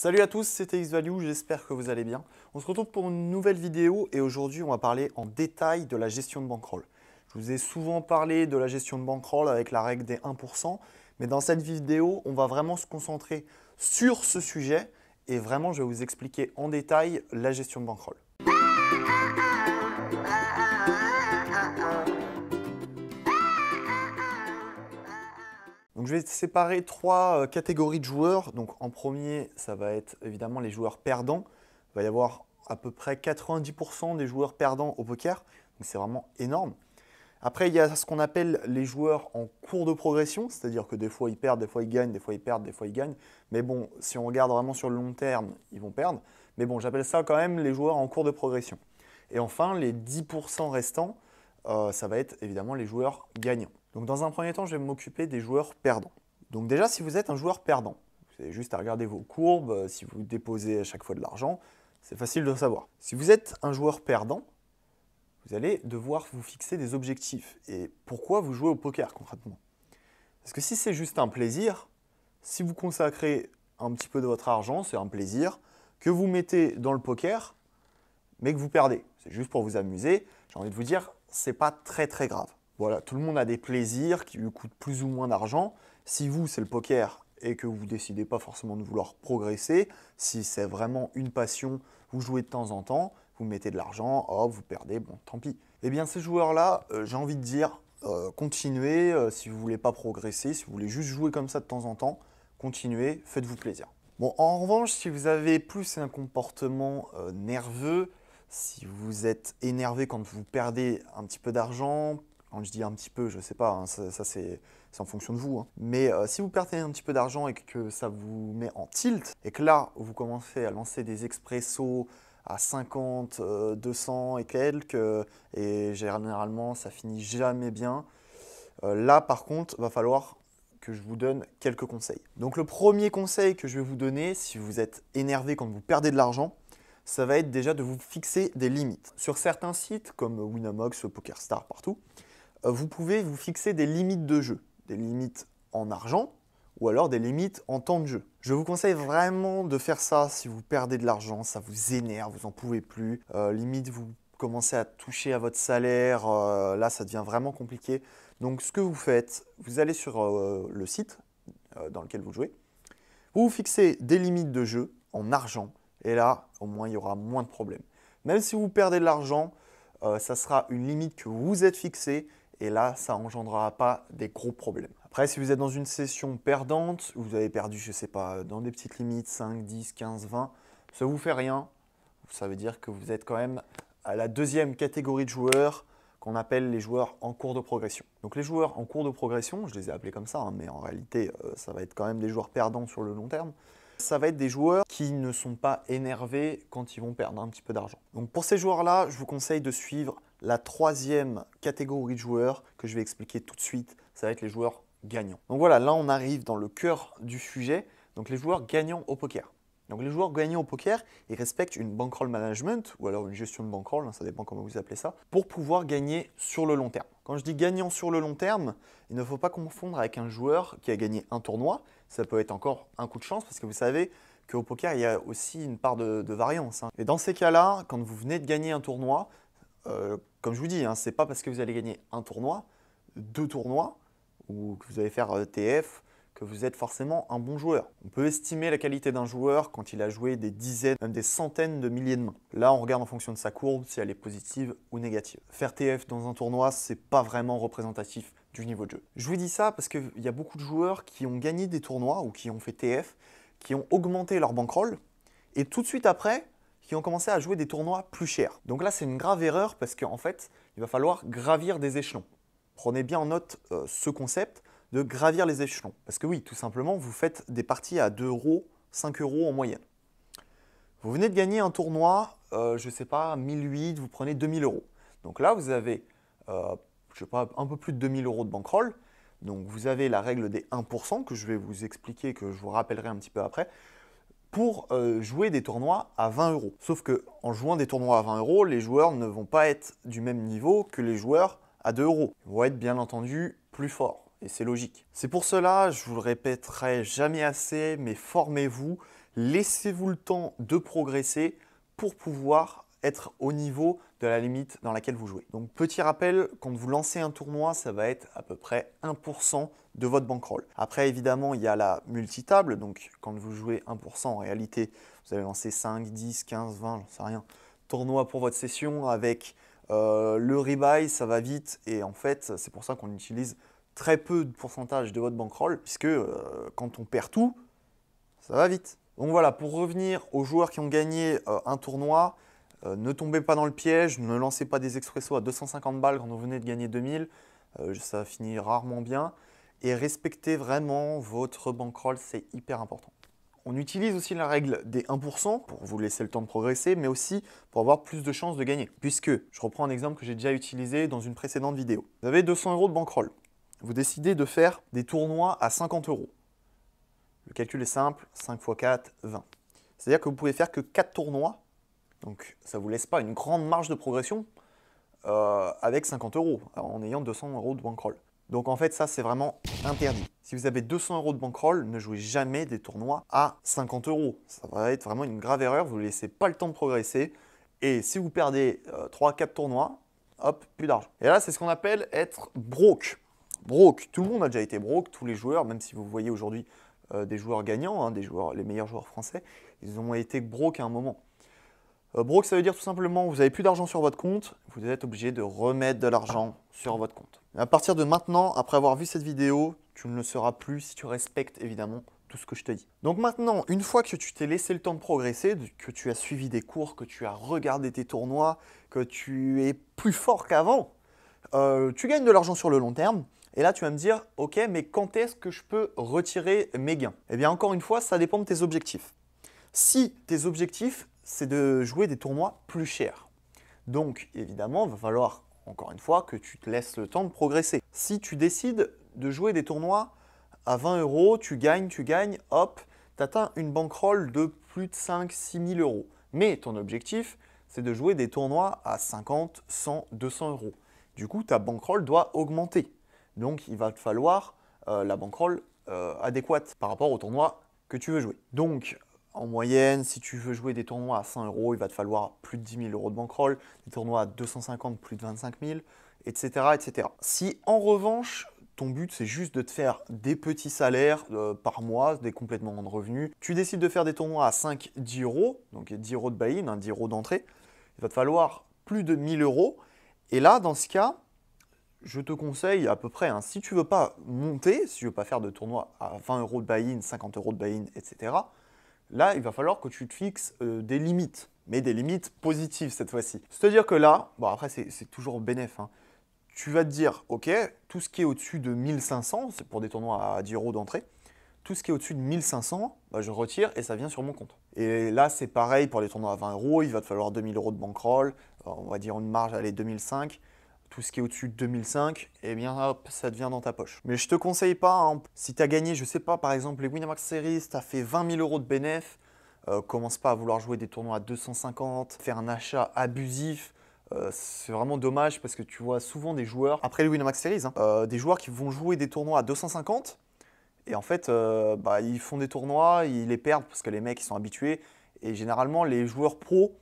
Salut à tous, c'était X-Value, j'espère que vous allez bien. On se retrouve pour une nouvelle vidéo et aujourd'hui on va parler en détail de la gestion de bankroll. Je vous ai souvent parlé de la gestion de bankroll avec la règle des 1%, mais dans cette vidéo on va vraiment se concentrer sur ce sujet et vraiment je vais vous expliquer en détail la gestion de bankroll. Donc je vais séparer trois catégories de joueurs. Donc en premier, ça va être évidemment les joueurs perdants. Il va y avoir à peu près 90% des joueurs perdants au poker. Donc c'est vraiment énorme. Après, il y a ce qu'on appelle les joueurs en cours de progression, c'est-à-dire que des fois ils perdent, des fois ils gagnent, des fois ils perdent, des fois ils gagnent. Mais bon, si on regarde vraiment sur le long terme, ils vont perdre. Mais bon, j'appelle ça quand même les joueurs en cours de progression. Et enfin, les 10% restants, ça va être évidemment les joueurs gagnants. Donc dans un premier temps, je vais m'occuper des joueurs perdants. Donc déjà, si vous êtes un joueur perdant, vous avez juste à regarder vos courbes, si vous déposez à chaque fois de l'argent, c'est facile de le savoir. Si vous êtes un joueur perdant, vous allez devoir vous fixer des objectifs. Et pourquoi vous jouez au poker concrètement? Parce que si c'est juste un plaisir, si vous consacrez un petit peu de votre argent, c'est un plaisir, que vous mettez dans le poker, mais que vous perdez, c'est juste pour vous amuser, j'ai envie de vous dire, c'est pas très grave. Voilà, tout le monde a des plaisirs qui lui coûtent plus ou moins d'argent. Si vous, c'est le poker et que vous ne décidez pas forcément de vouloir progresser, si c'est vraiment une passion, vous jouez de temps en temps, vous mettez de l'argent, hop, vous perdez, bon, tant pis. Eh bien, ces joueurs-là, j'ai envie de dire, continuez, si vous ne voulez pas progresser, si vous voulez juste jouer comme ça de temps en temps, continuez, faites-vous plaisir. Bon, en revanche, si vous avez plus un comportement nerveux, si vous êtes énervé quand vous perdez un petit peu d'argent, quand je dis un petit peu, je ne sais pas, hein, ça c'est en fonction de vous. Hein. Mais si vous perdez un petit peu d'argent et que ça vous met en tilt, et que là, vous commencez à lancer des expressos à 50, 200 et quelques, et généralement, ça finit jamais bien, là, par contre, va falloir que je vous donne quelques conseils. Donc le premier conseil que je vais vous donner, si vous êtes énervé quand vous perdez de l'argent, ça va être déjà de vous fixer des limites. Sur certains sites comme Winamax, PokerStars, partout, vous pouvez vous fixer des limites de jeu, des limites en argent ou alors des limites en temps de jeu. Je vous conseille vraiment de faire ça si vous perdez de l'argent, ça vous énerve, vous n'en pouvez plus, limite vous commencez à toucher à votre salaire, là ça devient vraiment compliqué. Donc ce que vous faites, vous allez sur le site dans lequel vous jouez, vous vous fixez des limites de jeu en argent et là au moins il y aura moins de problèmes. Même si vous perdez de l'argent, ça sera une limite que vous êtes fixée et là ça n'engendrera pas des gros problèmes. Après, si vous êtes dans une session perdante, vous avez perdu, je ne sais pas, dans des petites limites, 5, 10, 15, 20, ça ne vous fait rien. Ça veut dire que vous êtes quand même à la deuxième catégorie de joueurs qu'on appelle les joueurs en cours de progression. Donc les joueurs en cours de progression, je les ai appelés comme ça, hein, mais en réalité, ça va être quand même des joueurs perdants sur le long terme. Ça va être des joueurs qui ne sont pas énervés quand ils vont perdre un petit peu d'argent. Donc pour ces joueurs-là, je vous conseille de suivre la troisième catégorie de joueurs que je vais expliquer tout de suite. Ça va être les joueurs gagnants. Donc voilà, là on arrive dans le cœur du sujet. Donc les joueurs gagnants au poker. Donc les joueurs gagnants au poker, ils respectent une bankroll management ou alors une gestion de bankroll, hein, ça dépend comment vous appelez ça, pour pouvoir gagner sur le long terme. Quand je dis gagnant sur le long terme, il ne faut pas confondre avec un joueur qui a gagné un tournoi. Ça peut être encore un coup de chance parce que vous savez qu'au poker, il y a aussi une part de variance. Hein. Et dans ces cas-là, quand vous venez de gagner un tournoi, comme je vous dis, hein, ce n'est pas parce que vous allez gagner un tournoi, 2 tournois, ou que vous allez faire TF, que vous êtes forcément un bon joueur. On peut estimer la qualité d'un joueur quand il a joué des dizaines, même des centaines de milliers de mains. Là, on regarde en fonction de sa courbe si elle est positive ou négative. Faire TF dans un tournoi, c'est pas vraiment représentatif du niveau de jeu. Je vous dis ça parce qu'il y a beaucoup de joueurs qui ont gagné des tournois ou qui ont fait TF, qui ont augmenté leur bankroll, et tout de suite après, qui ont commencé à jouer des tournois plus chers. Donc là, c'est une grave erreur parce qu'en fait, il va falloir gravir des échelons. Prenez bien en note ce concept de gravir les échelons. Parce que oui, tout simplement, vous faites des parties à 2 euros, 5 euros en moyenne. Vous venez de gagner un tournoi, je ne sais pas, 1008, vous prenez 2000 euros. Donc là, vous avez, je ne sais pas, un peu plus de 2000 euros de bankroll. Donc vous avez la règle des 1% que je vais vous expliquer, que je vous rappellerai un petit peu après, pour jouer des tournois à 20 euros. Sauf qu'en jouant des tournois à 20 euros, les joueurs ne vont pas être du même niveau que les joueurs à 2 euros. Ils vont être bien entendu plus forts. Et c'est logique. C'est pour cela, je vous le répéterai jamais assez, mais formez-vous. laissez-vous le temps de progresser pour pouvoir être au niveau de la limite dans laquelle vous jouez. Donc petit rappel, quand vous lancez un tournoi, ça va être à peu près 1% de votre bankroll. Après évidemment, il y a la multitable, donc quand vous jouez 1%, en réalité, vous allez lancer 5, 10, 15, 20, j'en sais rien, tournoi pour votre session avec le rebuy, ça va vite et en fait, c'est pour ça qu'on utilise très peu de pourcentage de votre bankroll puisque quand on perd tout, ça va vite. Donc voilà, pour revenir aux joueurs qui ont gagné un tournoi, ne tombez pas dans le piège, ne lancez pas des expressos à 250 balles quand vous venez de gagner 2000, ça finit rarement bien. Et respectez vraiment votre bankroll, c'est hyper important. On utilise aussi la règle des 1% pour vous laisser le temps de progresser, mais aussi pour avoir plus de chances de gagner. Puisque, je reprends un exemple que j'ai déjà utilisé dans une précédente vidéo. Vous avez 200 € de bankroll. Vous décidez de faire des tournois à 50 €. Le calcul est simple, 5 x 4, 20. C'est-à-dire que vous pouvez faire que 4 tournois, donc ça ne vous laisse pas une grande marge de progression avec 50 € en ayant 200 € de bankroll. Donc en fait, ça, c'est vraiment interdit. Si vous avez 200 € de bankroll, ne jouez jamais des tournois à 50 €. Ça va être vraiment une grave erreur, vous ne laissez pas le temps de progresser. Et si vous perdez 3-4 tournois, hop, plus d'argent. Et là, c'est ce qu'on appelle être broke. Broke, tout le monde a déjà été broke, tous les joueurs, même si vous voyez aujourd'hui des joueurs gagnants, hein, les meilleurs joueurs français, ils ont été broke à un moment. Broke, ça veut dire tout simplement vous n'avez plus d'argent sur votre compte, vous êtes obligé de remettre de l'argent sur votre compte. Et à partir de maintenant, après avoir vu cette vidéo, tu ne le seras plus si tu respectes évidemment tout ce que je te dis. Donc maintenant, une fois que tu t'es laissé le temps de progresser, que tu as suivi des cours, que tu as regardé tes tournois, que tu es plus fort qu'avant, tu gagnes de l'argent sur le long terme. Et là, tu vas me dire, ok, mais quand est-ce que je peux retirer mes gains? Eh bien, encore une fois, ça dépend de tes objectifs. Si tes objectifs, c'est de jouer des tournois plus chers. Donc, évidemment, il va falloir, encore une fois, que tu te laisses le temps de progresser. Si tu décides de jouer des tournois à 20 €, tu gagnes, hop, tu atteins une bankroll de plus de 5-6 000 €. Mais ton objectif, c'est de jouer des tournois à 50, 100, 200 €. Du coup, ta bankroll doit augmenter. Donc, il va te falloir la bankroll adéquate par rapport au tournoi que tu veux jouer. Donc, en moyenne, si tu veux jouer des tournois à 100 €, il va te falloir plus de 10 000 € de bankroll, des tournois à 250, plus de 25 000, etc., etc. Si en revanche, ton but c'est juste de te faire des petits salaires par mois, des complétements de revenus, tu décides de faire des tournois à 5-10 €, donc 10 € de buy-in, 10 € d'entrée, il va te falloir plus de 1000 €. Et là, dans ce cas, je te conseille à peu près, hein, si tu ne veux pas monter, si tu ne veux pas faire de tournois à 20 € de buy-in, 50 € de buy-in, etc., là, il va falloir que tu te fixes des limites, mais des limites positives cette fois-ci. C'est-à-dire que là, bon après c'est toujours bénéf, hein, tu vas te dire, ok, tout ce qui est au-dessus de 1500, c'est pour des tournois à 10 € d'entrée, tout ce qui est au-dessus de 1500, bah, je retire et ça vient sur mon compte. Et là, c'est pareil pour les tournois à 20 €, il va te falloir 2000 € de bankroll, on va dire une marge, allez, 2005. Tout ce qui est au-dessus de 2005, eh bien hop, ça devient dans ta poche. Mais je te conseille pas, hein, si tu as gagné, je sais pas, par exemple les Winamax Series, tu as fait 20 000 € de bénéf, commence pas à vouloir jouer des tournois à 250, faire un achat abusif. C'est vraiment dommage parce que tu vois souvent des joueurs, après les Winamax Series, hein, des joueurs qui vont jouer des tournois à 250 et en fait, bah, ils font des tournois, ils les perdent parce que les mecs ils sont habitués. Et généralement, les joueurs pros,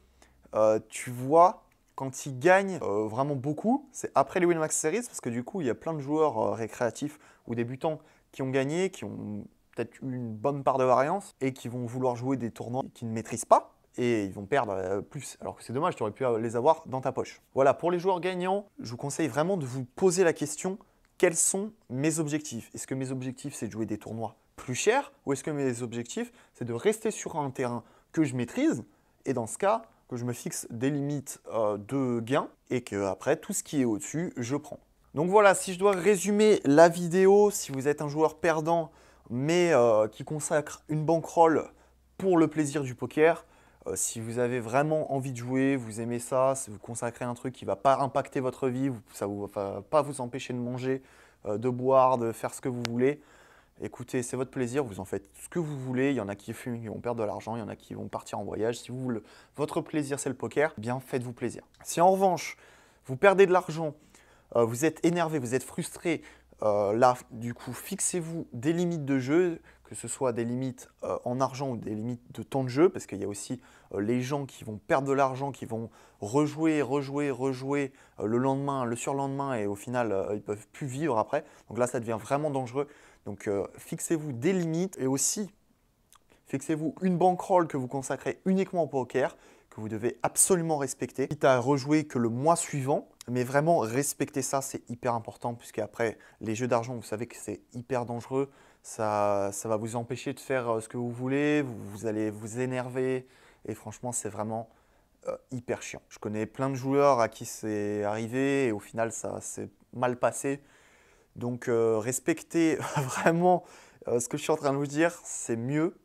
tu vois, quand ils gagnent vraiment beaucoup, c'est après les Winamax Series parce que du coup, il y a plein de joueurs récréatifs ou débutants qui ont gagné, qui ont peut-être eu une bonne part de variance et qui vont vouloir jouer des tournois qu'ils ne maîtrisent pas et ils vont perdre plus. Alors que c'est dommage, tu aurais pu les avoir dans ta poche. Voilà, pour les joueurs gagnants, je vous conseille vraiment de vous poser la question, quels sont mes objectifs? Est-ce que mes objectifs, c'est de jouer des tournois plus chers ou est-ce que mes objectifs, c'est de rester sur un terrain que je maîtrise et dans ce cas, que je me fixe des limites de gains et que après tout ce qui est au-dessus, je prends. Donc voilà, si je dois résumer la vidéo, si vous êtes un joueur perdant mais qui consacre une bankroll pour le plaisir du poker, si vous avez vraiment envie de jouer, vous aimez ça, si vous consacrez un truc qui ne va pas impacter votre vie, ça ne va pas vous empêcher de manger, de boire, de faire ce que vous voulez, écoutez, c'est votre plaisir, vous en faites ce que vous voulez. Il y en a qui fument, qui vont perdre de l'argent, il y en a qui vont partir en voyage. Si votre plaisir, c'est le poker, eh bien faites-vous plaisir. Si en revanche, vous perdez de l'argent, vous êtes énervé, vous êtes frustré, là, du coup, fixez-vous des limites de jeu, que ce soit des limites en argent ou des limites de temps de jeu, parce qu'il y a aussi les gens qui vont perdre de l'argent, qui vont rejouer le lendemain, le surlendemain, et au final, ils ne peuvent plus vivre après. Donc là, ça devient vraiment dangereux. Donc fixez-vous des limites et aussi fixez-vous une bankroll que vous consacrez uniquement au poker, que vous devez absolument respecter, quitte à rejouer que le mois suivant, mais vraiment respecter ça, c'est hyper important, puisque après les jeux d'argent, vous savez que c'est hyper dangereux, ça va vous empêcher de faire ce que vous voulez, vous allez vous énerver, et franchement, c'est vraiment hyper chiant. Je connais plein de joueurs à qui c'est arrivé, et au final, ça s'est mal passé. Donc respectez vraiment ce que je suis en train de vous dire, c'est mieux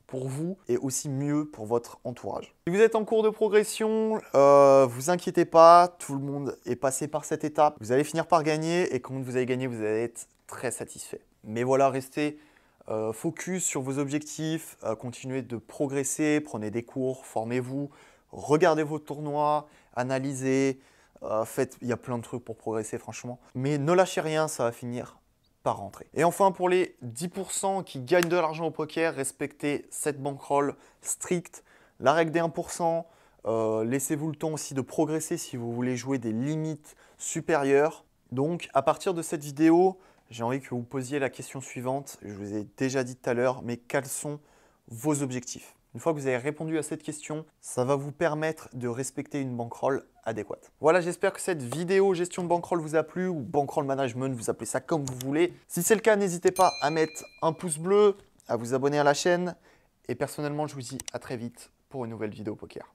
pour vous et aussi mieux pour votre entourage. Si vous êtes en cours de progression, vous inquiétez pas, tout le monde est passé par cette étape. Vous allez finir par gagner et quand vous allez gagner, vous allez être très satisfait. Mais voilà, restez focus sur vos objectifs, continuez de progresser, prenez des cours, formez-vous, regardez vos tournois, analysez, il y a plein de trucs pour progresser franchement. Mais ne lâchez rien, ça va finir par rentrer. Et enfin, pour les 10% qui gagnent de l'argent au poker, respectez cette bankroll stricte, la règle des 1%, laissez-vous le temps aussi de progresser si vous voulez jouer des limites supérieures. Donc, à partir de cette vidéo, j'ai envie que vous posiez la question suivante. Je vous ai déjà dit tout à l'heure, mais quels sont vos objectifs? Une fois que vous avez répondu à cette question, ça va vous permettre de respecter une bankroll adéquate. Voilà, j'espère que cette vidéo gestion de bankroll vous a plu, ou bankroll management, vous appelez ça comme vous voulez. Si c'est le cas, n'hésitez pas à mettre un pouce bleu, à vous abonner à la chaîne. Et personnellement, je vous dis à très vite pour une nouvelle vidéo poker.